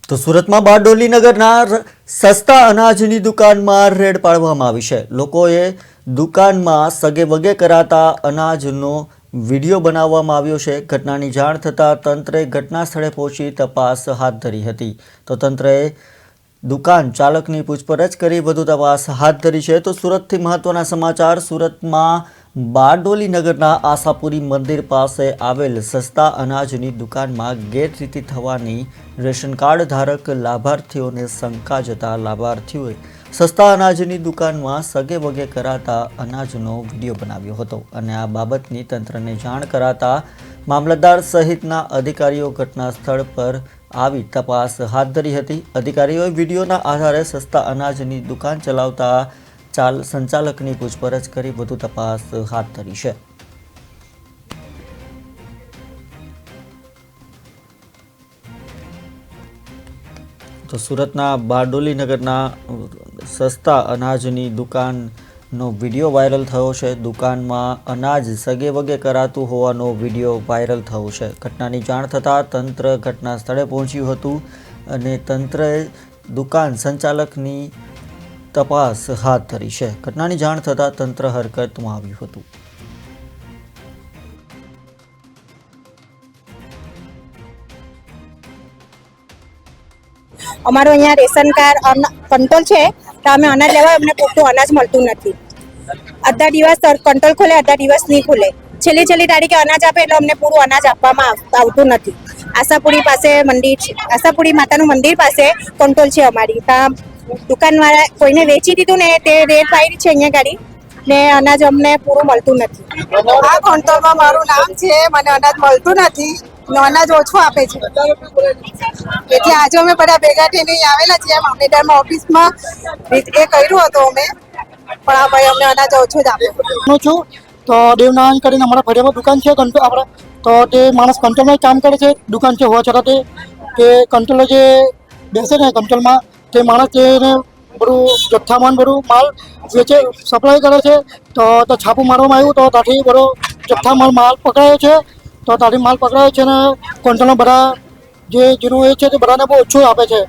તો સુરતમાં બારડોલી નગરના સસ્તા અનાજની દુકાનમાં રેડ પાડવામાં આવી છે। લોકોએ દુકાનમાં સગે વગે કરાતા અનાજનો વિડીયો બનાવવામાં આવ્યો છે। ઘટનાની જાણ થતાં તંત્રે ઘટના સ્થળે પહોંચી તપાસ હાથ ધરી હતી। તો તંત્રએ દુકાન ચાલકની પૂછપરછ કરી વધુ તપાસ હાથ ધરી છે। તો સુરતથી મહત્વના સમાચાર। સુરતમાં બારડોલી નગરના આશાપુરી મંદિર પાસે આવેલ સસ્તા અનાજની દુકાનમાં ગેરરીતિ થવાની રેશન કાર્ડ ધારક લાભાર્થીઓને શંકા જતા લાભાર્થીઓએ સસ્તા અનાજની દુકાનમાં સગે વગે કરાતા અનાજનો વિડીયો બનાવ્યો હતો અને આ બાબતની તંત્રને જાણ કરાતા મામલતદાર સહિતના અધિકારીઓ ઘટના સ્થળ પર આવી તપાસ હાથ ધરી હતી। અધિકારીઓએ વિડીયોના આધારે સસ્તા અનાજની દુકાન ચલાવતા સંચાલકની પૂછપરછ કરી વધુ તપાસ હાથ ધરી છે। તો સુરતના બારડોલી નગરના સસ્તા અનાજની દુકાનનો વિડીયો વાયરલ થયો છે। દુકાનમાં અનાજ સગે વગે કરાતું હોવાનો વિડીયો વાયરલ થયો છે। ઘટનાની જાણ થતાં તંત્ર ઘટના સ્થળે પહોંચ્યું હતું અને તંત્રએ દુકાન સંચાલકની તપાસ હાથ ધરી છે। ઘટનાની જાણ થતાં તંત્ર હરકતમાં આવ્યું હતું। અમારું અહીંયા રેશન કાર્ડ કંટ્રોલ છે તો અમે અનાજ લેવા અમને પૂરતું અનાજ મળતું નથી। અડધા દિવસ કંટ્રોલ ખોલે, અડધા દિવસ નહીં ખોલે। છેલ્લી તારીખે અનાજ આપે એટલે અમને પૂરું અનાજ આપવામાં આવતું નથી। આશાપુરી પાસે મંદિર છે, આશાપુરી માતાનું મંદિર પાસે કંટ્રોલ છે અમારી। ત્યાં દુકાનવાળા કોઈને વેચી દીધું ને તે રેટ પાડી છે અહીંયા ગાડી ને અનાજ અમને પૂરું મળતું નથી। આ કંટ્રોલમાં મારું નામ છે, મને અનાજ મળતું નથી ને અનાજ ઓછું આપે છે એટલે આજે અમે બધા ભેગા થઈને આવેલા છીએ મામલેદારમાં ઓફિસમાં એ કર્યું હતું અમે, પણ આ ભાઈ અમને અનાજ ઓછું જ આપે। હું છું તો દેવનારાયણ કરીને અમારા ફળિયામાં દુકાન છે આપણે, તો તે માણસ કંટ્રોલમાં કામ કરે છે। દુકાન છે હોવા છતાં તે કંટ્રોલ જે બેસે ને કંટ્રોલમાં તે માણસ તેને બધું જથ્થામાં બધું માલ વેચે સપ્લાય કરે છે। તો છાપું મારવામાં આવ્યું તો ત્યાંથી બધો જથ્થામાં માલ પકડાયો છે। તો ત્યાંથી માલ પકડાયો છે ને કંટ્રોલમાં બધા જે જેનું એ છે તે બધાને બહુ ઓછું આપે છે।